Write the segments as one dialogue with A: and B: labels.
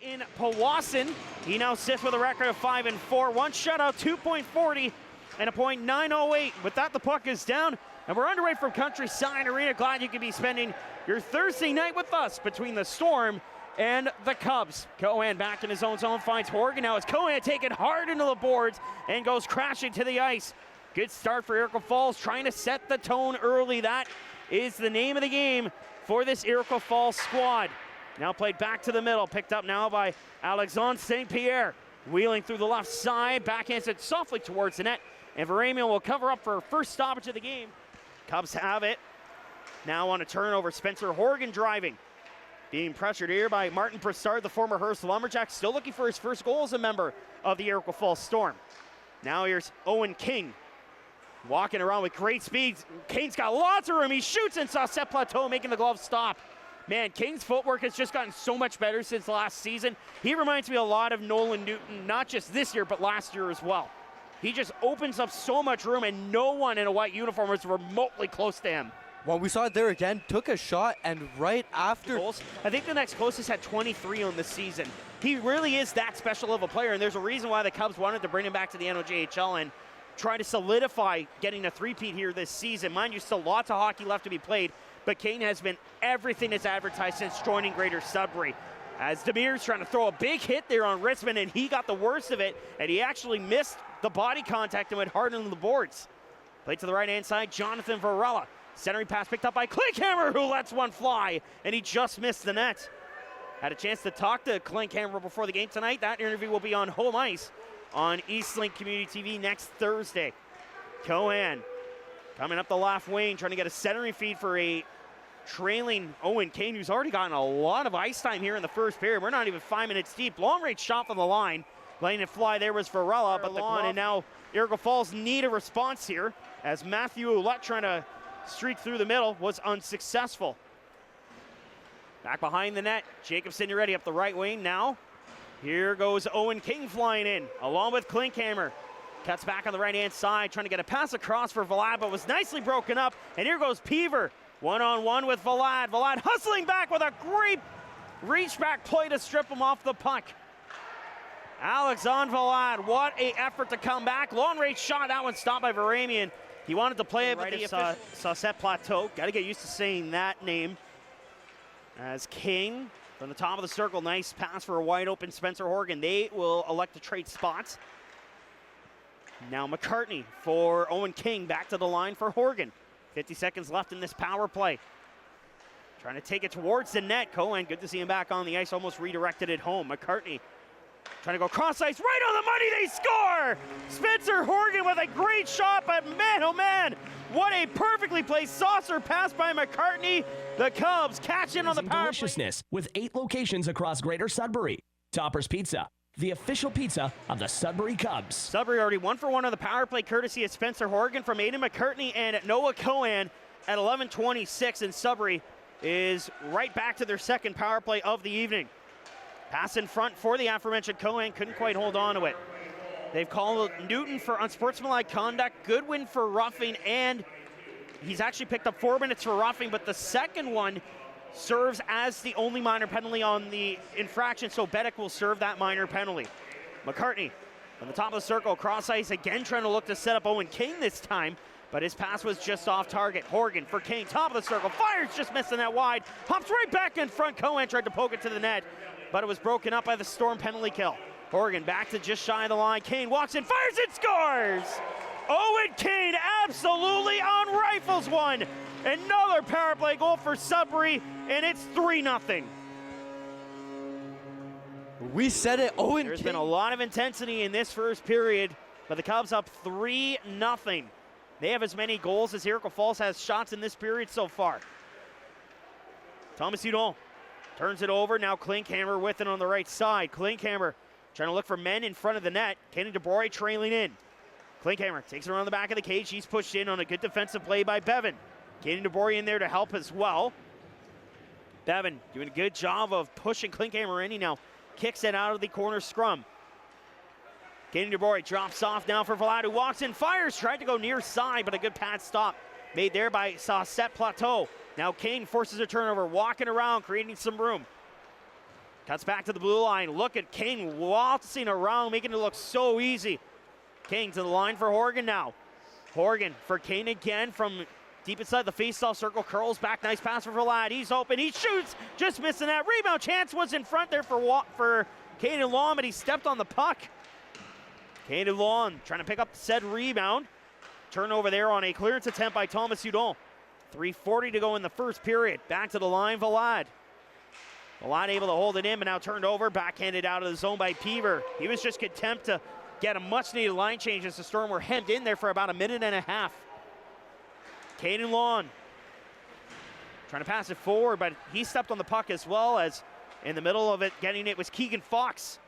A: in Powassan. He now sits with a record of 5-4, one shutout, 2.40, and a .908. With that, the puck is down, and we're underway from Countryside Arena. Glad you could be spending your Thursday night with us between the Storm and the Cubs. Cohen back in his own zone, finds Horgan. Now it's Cohen taken hard into the boards and goes crashing to the ice. Good start for Iroquois Falls, trying to set the tone early. That is the name of the game for this Iroquois Falls squad. Now played back to the middle, picked up now by Alexandre St. Pierre. Wheeling through the left side, backhands it softly towards the net, and Veramian will cover up for first stoppage of the game. Cubs have it. Now on a turnover, Spencer Horgan driving. Being pressured here by Martin Broussard, the former Hearst Lumberjack, still looking for his first goal as a member of the Iroquois Falls Storm. Now here's Owen King. Walking around with great speed. Kane's got lots of room. He shoots in Saucette Plateau, making the glove stop. Man, Kane's footwork has just gotten so much better since last season. He reminds me a lot of Nolan Newton, not just this year, but last year as well. He just opens up so much room, and no one in a white uniform is remotely close to him.
B: Well, we saw it there again, took a shot, and right after...
A: I think the next closest had 23 on the season. He really is that special of a player, and there's a reason why the Cubs wanted to bring him back to the NOJHL and try to solidify getting a three-peat here this season. Mind you, still lots of hockey left to be played, but Kane has been everything that's advertised since joining Greater Sudbury. As Demir's trying to throw a big hit there on Ritzman, and he got the worst of it, and he actually missed the body contact and went hard into the boards. Played to the right-hand side, Jonathan Varela. Centering pass picked up by Klinkhammer, who lets one fly, and he just missed the net. Had a chance to talk to Klinkhammer before the game tonight. That interview will be on home ice on Eastlink Community TV next Thursday. Cohen coming up the left wing, trying to get a centering feed for a trailing Owen Kane, who's already gotten a lot of ice time here in the first period. We're not even 5 minutes deep. Long range shot from the line. Letting it fly there was Varela, but the lawn, and now Iroquois Falls need a response here as Matthew Ouellette trying to streak through the middle was unsuccessful. Back behind the net, Jacob Signoretti up the right wing now. Here goes Owen King flying in, along with Klinkhammer. Cuts back on the right-hand side, trying to get a pass across for Vlad, but was nicely broken up. And here goes Peaver, one-on-one with Vlad. Vlad hustling back with a great reach-back play to strip him off the puck. Alexandre Vlad, what an effort to come back. Long-range shot, that one stopped by Veramian. He wanted to play it, but the Saucette Plateau. Got to get used to saying that name. As King from the top of the circle, nice pass for a wide-open Spencer Horgan. They will elect to trade spots. Now McCartney for Owen King, back to the line for Horgan. 50 seconds left in this power play. Trying to take it towards the net. Cohen, good to see him back on the ice, almost redirected it home. McCartney trying to go cross ice, right on the money, they score! Spencer Horgan with a great shot, but man, oh man, what a perfectly placed saucer pass by McCartney. The Cubs catch in on the power
C: deliciousness with 8 locations across Greater Sudbury. Topper's Pizza, the official pizza of the Sudbury Cubs.
A: Sudbury already 1 for 1 on the power play, courtesy of Spencer Horgan from Aidan McCartney and Noah Cohen at 11:26, and Sudbury is right back to their second power play of the evening. Pass in front for the aforementioned Cohen, couldn't quite hold on to it. They've called Newton for unsportsmanlike conduct, Goodwin for roughing, and he's actually picked up 4 minutes for roughing, but the second one serves as the only minor penalty on the infraction, so Bedek will serve that minor penalty. McCartney on the top of the circle, cross ice again, trying to look to set up Owen King this time, but his pass was just off target. Horgan for King, top of the circle, fires, just missing that wide, hops right back in front. Cohen tried to poke it to the net, but it was broken up by the Storm penalty kill. Horgan back to just shy of the line. Kane walks in, fires, and scores! Owen Kane absolutely on rifles one. Another power play goal for Sudbury, and it's 3-0.
B: We said it, Owen
A: There's
B: King.
A: been a lot of intensity in this first period, but the Cubs up 3-0. They have as many goals as Iroquois Falls has shots in this period so far. Thomas Hudon turns it over, now Klinkhammer with it on the right side. Klinkhammer trying to look for men in front of the net. Kenny DeBroy trailing in. Klinkhammer takes it around the back of the cage. He's pushed in on a good defensive play by Bevan. Kenny DeBroy in there to help as well. Bevan doing a good job of pushing Klinkhammer in. He now kicks it out of the corner scrum. Kenny DeBroy drops off now for Vlad, who walks in, fires, tried to go near side, but a good pad stop made there by Saucette Plateau. Now Kane forces a turnover, walking around, creating some room. Cuts back to the blue line. Look at King waltzing around, making it look so easy. King to the line for Horgan now. Horgan for Kane again from deep inside the faceoff circle. Curls back. Nice pass for Vlad. He's open. He shoots. Just missing that. Rebound chance was in front there for Caden Long, but he stepped on the puck. Caden Long trying to pick up said rebound. Turnover there on a clearance attempt by Thomas Hudon. 3:40 to go in the first period. Back to the line, Vlad. Vlad able to hold it in, but now turned over. Backhanded out of the zone by Peaver. He was just content to get a much-needed line change as the Storm were hemmed in there for about a minute and a half. Caden Long trying to pass it forward, but he stepped on the puck as well, as in the middle of it getting it was Keegan Fox.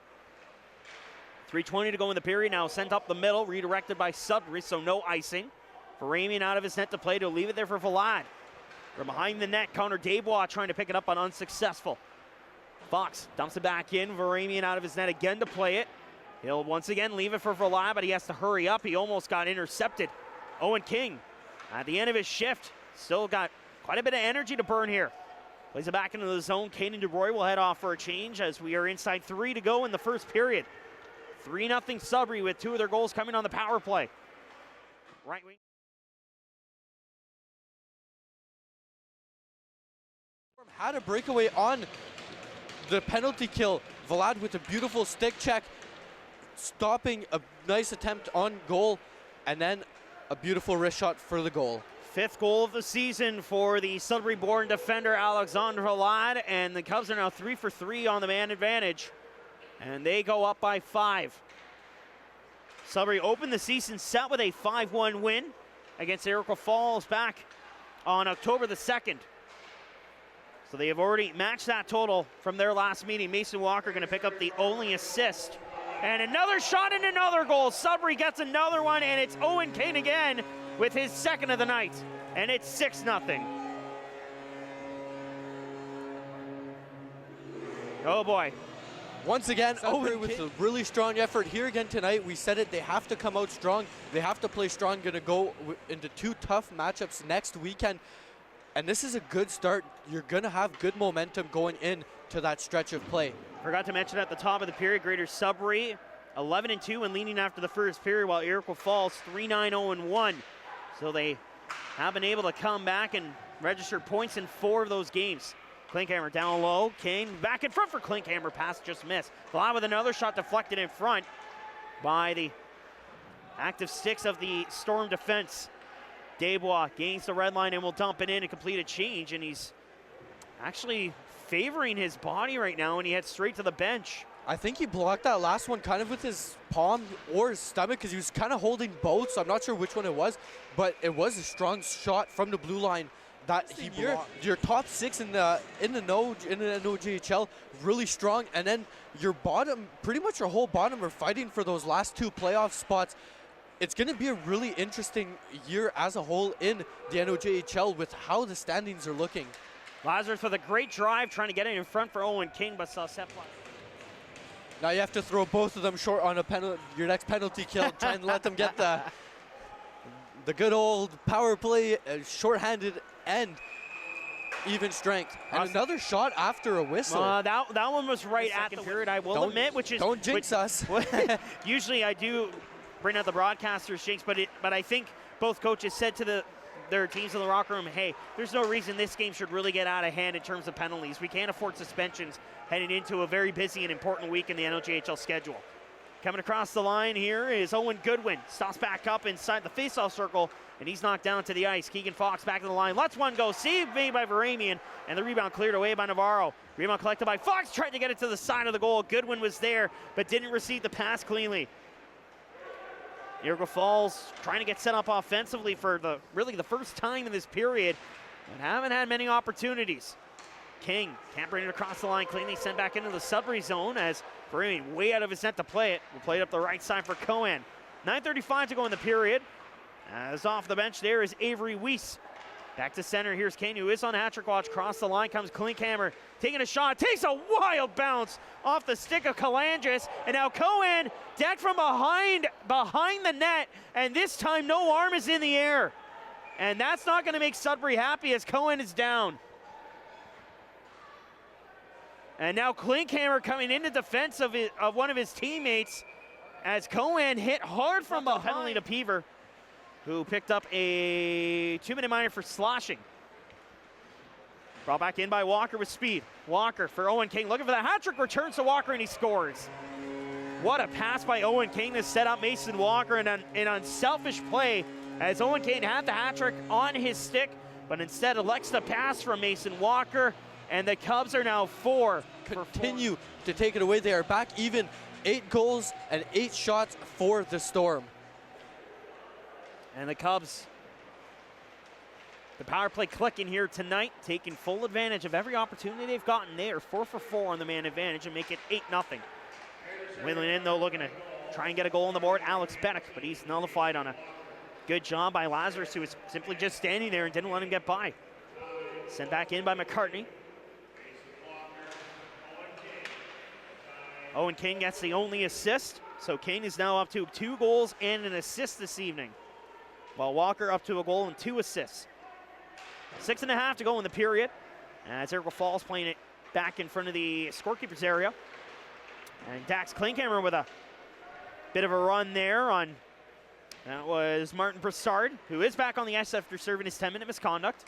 A: 3:20 to go in the period now. Sent up the middle, redirected by Sudbury, so no icing. Varamian out of his net to play, to leave it there for Vlad. From behind the net, Connor Desbois trying to pick it up, but unsuccessful. Fox dumps it back in. Varamian out of his net again to play it. He'll once again leave it for Vlad, but he has to hurry up. He almost got intercepted. Owen King at the end of his shift. Still got quite a bit of energy to burn here. Plays it back into the zone. Caden DeBroy will head off for a change as we are inside 3 to go in the first period. 3-0 Sudbury with 2 of their goals coming on the power play. Right wing.
B: Had a breakaway on the penalty kill. Vlad with a beautiful stick check, stopping a nice attempt on goal, and then a beautiful wrist shot for the goal.
A: 5th goal of the season for the Sudbury-born defender Alexandre Vlad, and the Cubs are now 3 for 3 on the man advantage, and they go up by 5. Sudbury opened the season set with a 5-1 win against Iroquois Falls back on October the 2nd. So they have already matched that total from their last meeting. Mason Walker going to pick up the only assist. And another shot and another goal. Sudbury gets another one, and it's Owen Kane again with his second of the night. And it's 6-0. Oh boy.
B: Once again,
A: Sudbury
B: Owen with a really strong effort here again tonight. We said it, they have to come out strong. They have to play strong. Going to go into 2 tough matchups next weekend. And this is a good start. You're going to have good momentum going into that stretch of play.
A: Forgot to mention at the top of the period, Greater Sudbury 11-2 and leading after the first period, while Iroquois Falls 3-9-0-1. So they have been able to come back and register points in 4 of those games. Klinkhammer down low. Kane back in front for Klinkhammer. Pass just missed. Vlad with another shot deflected in front by the active sticks of the Storm defense. Desbois gains the red line and will dump it in and complete a change, and he's actually favoring his body right now, and he heads straight to the bench.
B: I think he blocked that last one kind of with his palm or his stomach, because he was kind of holding both, so I'm not sure which one it was, but it was a strong shot from the blue line that he blocked. Your top 6 in the NOJHL really strong, and then your bottom, pretty much your whole bottom, are fighting for those last 2 playoff spots. It's going to be a really interesting year as a whole in the NOJHL with how the standings are looking.
A: Lazarus with a great drive, trying to get it in front for Owen King, but saw Sepla.
B: Now you have to throw both of them short on your next penalty kill. Try and let them get the good old power play, shorthanded and even strength. And another shot after a whistle.
A: That one was right at the period, I will admit, which is...
B: Don't jinx us.
A: Usually I do bring out the broadcaster's jinx, but I think both coaches said to their teams in the locker room, hey, there's no reason this game should really get out of hand in terms of penalties. We can't afford suspensions heading into a very busy and important week in the NOJHL schedule. Coming across the line here is Owen Goodwin. Stops back up inside the faceoff circle, and he's knocked down to the ice. Keegan Fox back to the line. Lets one go. Save made by Varamian, and the rebound cleared away by Navarro. Rebound collected by Fox. Tried to get it to the side of the goal. Goodwin was there, but didn't receive the pass cleanly. Iroquois Falls trying to get set up offensively for really the first time in this period, but haven't had many opportunities. King can't bring it across the line cleanly, sent back into the Sudbury zone as Varamian way out of his net to play it. We'll play it up the right side for Cohen. 9:35 to go in the period. As off the bench there is Avery Weiss. Back to center, here's Kane, who is on hat-trick watch. Across the line comes Klinkhammer, taking a shot, takes a wild bounce off the stick of Kalangis, and now Cohen decked from behind the net, and this time no arm is in the air. And that's not gonna make Sudbury happy as Cohen is down. And now Klinkhammer coming into defense of one of his teammates as Cohen hit hard from behind. Penalty to Peaver, who picked up a 2-minute minor for sloshing. Brought back in by Walker with speed. Walker for Owen King, looking for the hat-trick, returns to Walker, and he scores. What a pass by Owen King to set up Mason Walker, and an unselfish play as Owen King had the hat-trick on his stick, but instead elects to pass from Mason Walker, and the Cubs are now 4.
B: Continue to take it away. They are back even. 8 goals and 8 shots for the Storm.
A: And the Cubs, the power play clicking here tonight, taking full advantage of every opportunity they've gotten. They are 4 for 4 on the man advantage and make it 8-0. Wheeling in, though, looking to try and get a goal on the board, Alex Bennick, but he's nullified on a good job by Lazarus, who was simply just standing there and didn't let him get by. Sent back in by McCartney. Owen King gets the only assist, so King is now up to 2 goals and an assist this evening, while Walker up to a goal and 2 assists. 6.5 to go in the period, as Iroquois Falls playing it back in front of the scorekeeper's area. And Dax Klinkhammer with a bit of a run there on, that was Martin Broussard, who is back on the ice after serving his 10-minute misconduct.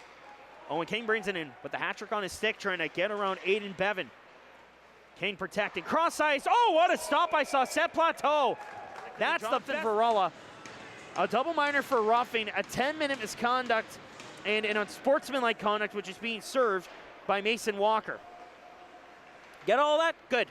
A: Owen King brings it in with the hat-trick on his stick, trying to get around Aiden Bevan. Kane protecting, cross ice, oh, what a stop by Saucette Plateau. That's the Varela. A double minor for roughing, a 10-minute misconduct, and an unsportsmanlike conduct, which is being served by Mason Walker. Get all that? Good.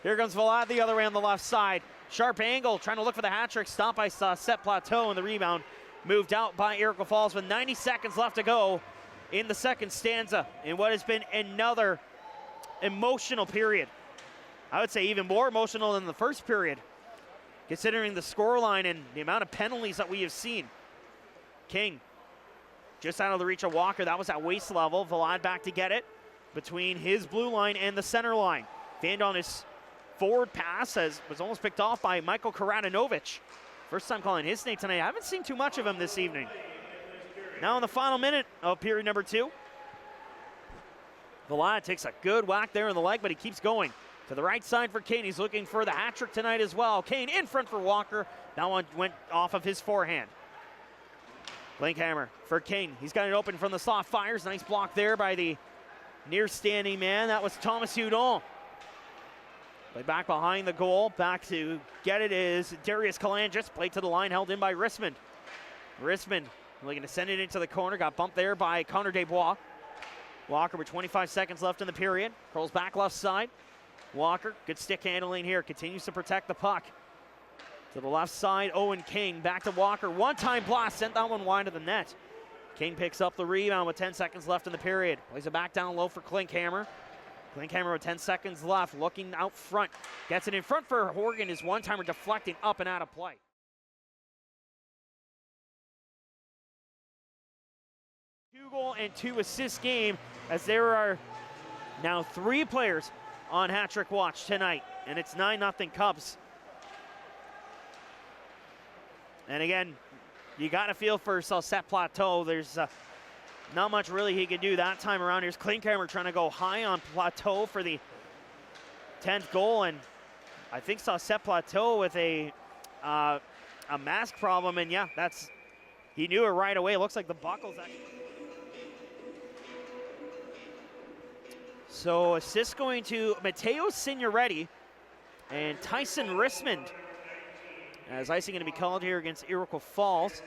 A: Here comes Vlad the other way on the left side. Sharp angle, trying to look for the hat-trick, stopped by Saucette Plateau, and the rebound moved out by Iroquois Falls with 90 seconds left to go in the second stanza in what has been another emotional period. I would say even more emotional than the first period, considering the scoreline and the amount of penalties that we have seen. King just out of the reach of Walker. That was at waist level. Vlad back to get it between his blue line and the center line. Fanned on his forward pass was almost picked off by Michael Karadinovich. First time calling his name tonight. I haven't seen too much of him this evening. Now in the final minute of period number 2. Vlad takes a good whack there in the leg, but he keeps going. To the right side for Kane. He's looking for the hat-trick tonight as well. Kane in front for Walker. That one went off of his forehand. Klinkhammer for Kane. He's got it open from the soft fires. Nice block there by the near-standing man. That was Thomas Hudon. Play back behind the goal. Back to get it is Darius Kalangis. Played to the line, held in by Risman. Risman looking to send it into the corner. Got bumped there by Connor Desbois. Walker with 25 seconds left in the period. Curls back left side. Walker, good stick handling here. Continues to protect the puck. To the left side, Owen King. Back to Walker. One-time blast. Sent that one wide of the net. King picks up the rebound with 10 seconds left in the period. Plays it back down low for Klinkhammer. Klinkhammer with 10 seconds left. Looking out front. Gets it in front for Horgan. His one-timer deflecting up and out of play. 2-goal and 2-assist game, as there are now 3 players on hat-trick watch tonight, and it's 9-0 Cubs. And again, you got to feel for Saucette Plateau. There's not much really he can do that time around. Here's Klinkhammer trying to go high on Plateau for the 10th goal, and I think Saucette Plateau with a mask problem, and yeah, he knew it right away. It looks like the buckle's actually. So assist going to Matteo Signoretti and Tyson Rismond, as icing going to be called here against Iroquois Falls.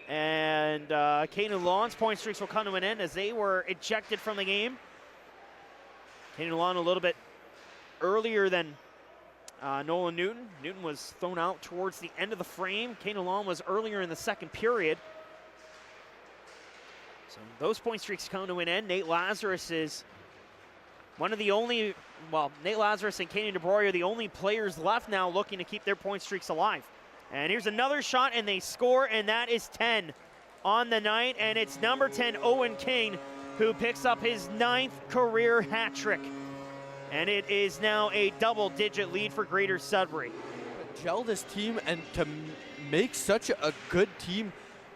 A: And Kanan Lawn's point streaks will come to an end as they were ejected from the game. Kanan Lawn a little bit earlier than Nolan Newton. Newton was thrown out towards the end of the frame. Kanan Lawn was earlier in the second period. So those point streaks come to an end. Nate Lazarus is one of the only, Nate Lazarus and Kenny DeBroy are the only players left now looking to keep their point streaks alive. And here's another shot, and they score, and that is 10 on the night. And it's number 10, Owen King, who picks up his 9th career hat trick. And it is now a double-digit lead for Greater Sudbury.
B: Gel this team and to make such a good team,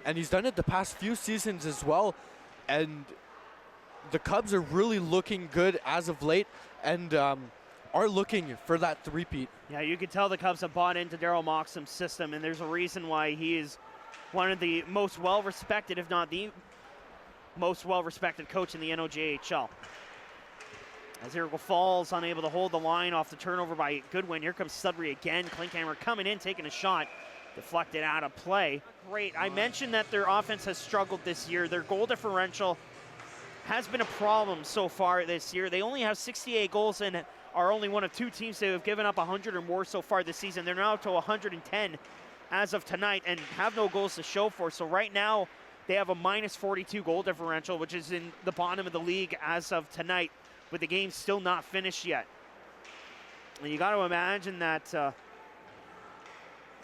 B: and he's done it the past few seasons as well. And the Cubs are really looking good as of late, and are looking for that three-peat.
A: Yeah, you can tell the Cubs have bought into Daryl Moxham's system, and there's a reason why he is one of the most well-respected, if not the most well-respected coach in the NOJHL. As Iroquois Falls unable to hold the line off the turnover by Goodwin. Here comes Sudbury again. Klinkhammer coming in, taking a shot. Deflected out of play. Great. I mentioned that their offense has struggled this year. Their goal differential has been a problem so far this year. They only have 68 goals and are only one of 2 teams that have given up 100 or more so far this season. They're now up to 110 as of tonight and have no goals to show for. So right now, they have a minus 42 goal differential, which is in the bottom of the league as of tonight, with the game still not finished yet. And you got to imagine that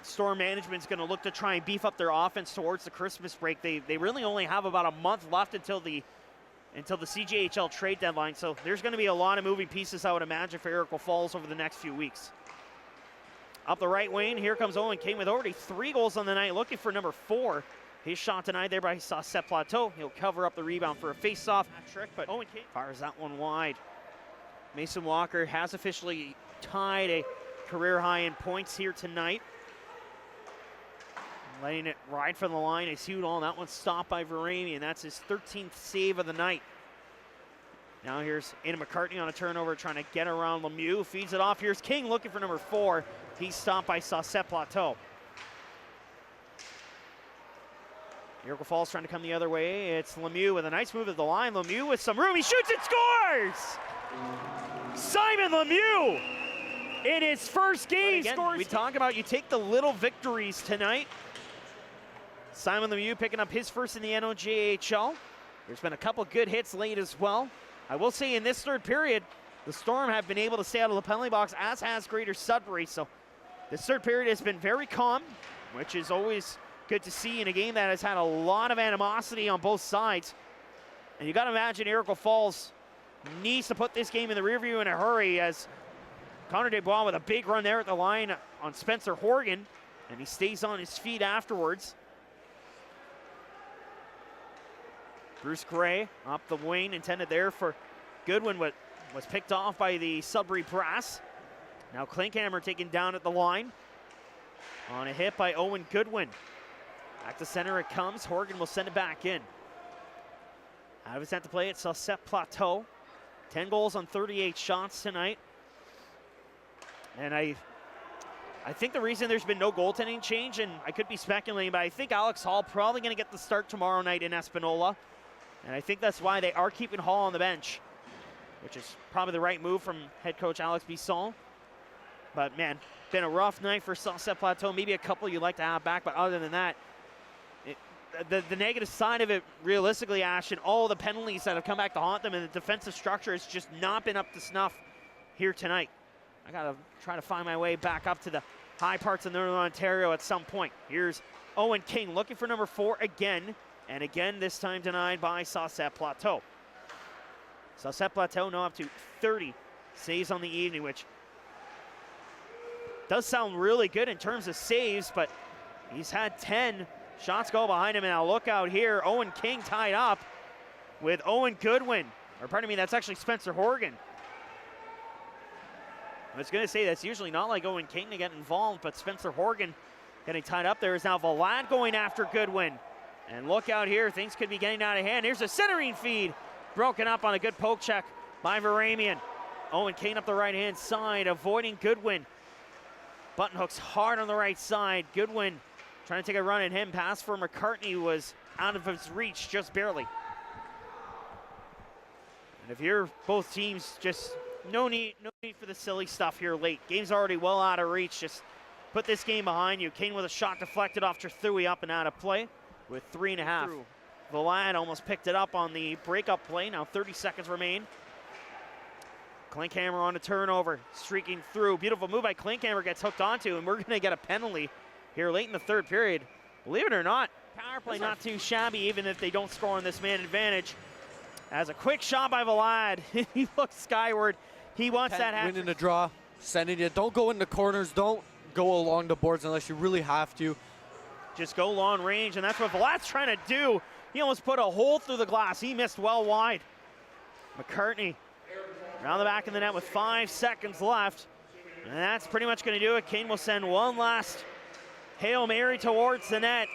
A: Storm management's going to look to try and beef up their offense towards the Christmas break. They really only have about a month left until the CJHL trade deadline, so there's going to be a lot of moving pieces, I would imagine, for Iroquois Falls over the next few weeks. Up the right wing, here comes Owen King with already 3 goals on the night, looking for number 4. His shot denied there by Saucette Plateau. He'll cover up the rebound for a face-off trick, but Owen King fires that one wide. Mason Walker has officially tied a career high in points here tonight. Letting it ride for the line is Hudon. That one's stopped by Veramy, that's his 13th save of the night. Now here's Aidan McCartney on a turnover, trying to get around Lemieux. Feeds it off. Here's King looking for number 4. He's stopped by Saucette Plateau. Iroquois Falls trying to come the other way. It's Lemieux with a nice move at the line. Lemieux with some room. He shoots and scores! Simon Lemieux in his first game scores. We talk about you take the little victories tonight. Simon Lemieux picking up his first in the NOJHL. There's been a couple good hits late as well. I will say in this third period, the Storm have been able to stay out of the penalty box, as has Greater Sudbury. So this third period has been very calm, which is always good to see in a game that has had a lot of animosity on both sides. And you got to imagine Iroquois Falls needs to put this game in the rearview in a hurry, as Connor Desbois with a big run there at the line on Spencer Horgan, and he stays on his feet afterwards. Bruce Gray up the wing, intended there for Goodwin, but was picked off by the Sudbury brass. Now Klinkhammer taken down at the line on a hit by Owen Goodwin. Back to center it comes. Horgan will send it back in. Out of his net to play, it's Saucette Plateau. 10 goals on 38 shots tonight. And I think the reason there's been no goaltending change, and I could be speculating, but I think Alex Hall probably going to get the start tomorrow night in Espanola. And I think that's why they are keeping Hall on the bench, which is probably the right move from head coach Alex Bisson. But man, been a rough night for Saucette Plateau. Maybe a couple you'd like to have back, but other than that, the negative side of it, realistically, Ash, and all the penalties that have come back to haunt them, and the defensive structure has just not been up to snuff here tonight. I gotta try to find my way back up to the high parts of Northern Ontario at some point. Here's Owen King looking for number 4 again, and again this time denied by Saucette Plateau. Saucette Plateau now up to 30 saves on the evening, which does sound really good in terms of saves, but he's had 10 shots go behind him. And now look out here, Owen King tied up with Owen Goodwin, or pardon me, that's actually Spencer Horgan. I was going to say that's usually not like Owen King to get involved, but Spencer Horgan getting tied up there. Is now Vlad going after Goodwin. And look out here, things could be getting out of hand. Here's a centering feed, broken up on a good poke check by Veramian. Owen King up the right-hand side, avoiding Goodwin. Button hooks hard on the right side. Goodwin trying to take a run at him. Pass for McCartney was out of his reach, just barely. And if you're both teams, just no need for the silly stuff here late. Game's already well out of reach. Just put this game behind you. King with a shot deflected off Trethewey, up and out of play with 3.5. Vlad almost picked it up on the breakup play. Now 30 seconds remain. Klinkhammer on a turnover, streaking through. Beautiful move by Klinkhammer, gets hooked onto, and we're going to get a penalty here late in the third period. Believe it or not, power play not too shabby, even if they don't score on this man advantage. As a quick shot by Vlad, he looks skyward. He wants that hat.
B: Winning the draw, sending it. Don't go in the corners. Don't go along the boards unless you really have to.
A: Just go long range, and that's what Vlad's trying to do. He almost put a hole through the glass. He missed well wide. McCartney around the back of the net with 5 seconds left. And that's pretty much going to do it. Kane will send one last Hail Mary towards the net.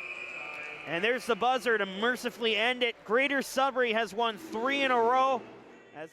A: And there's the buzzer to mercifully end it. Greater Sudbury has won 3 in a row as they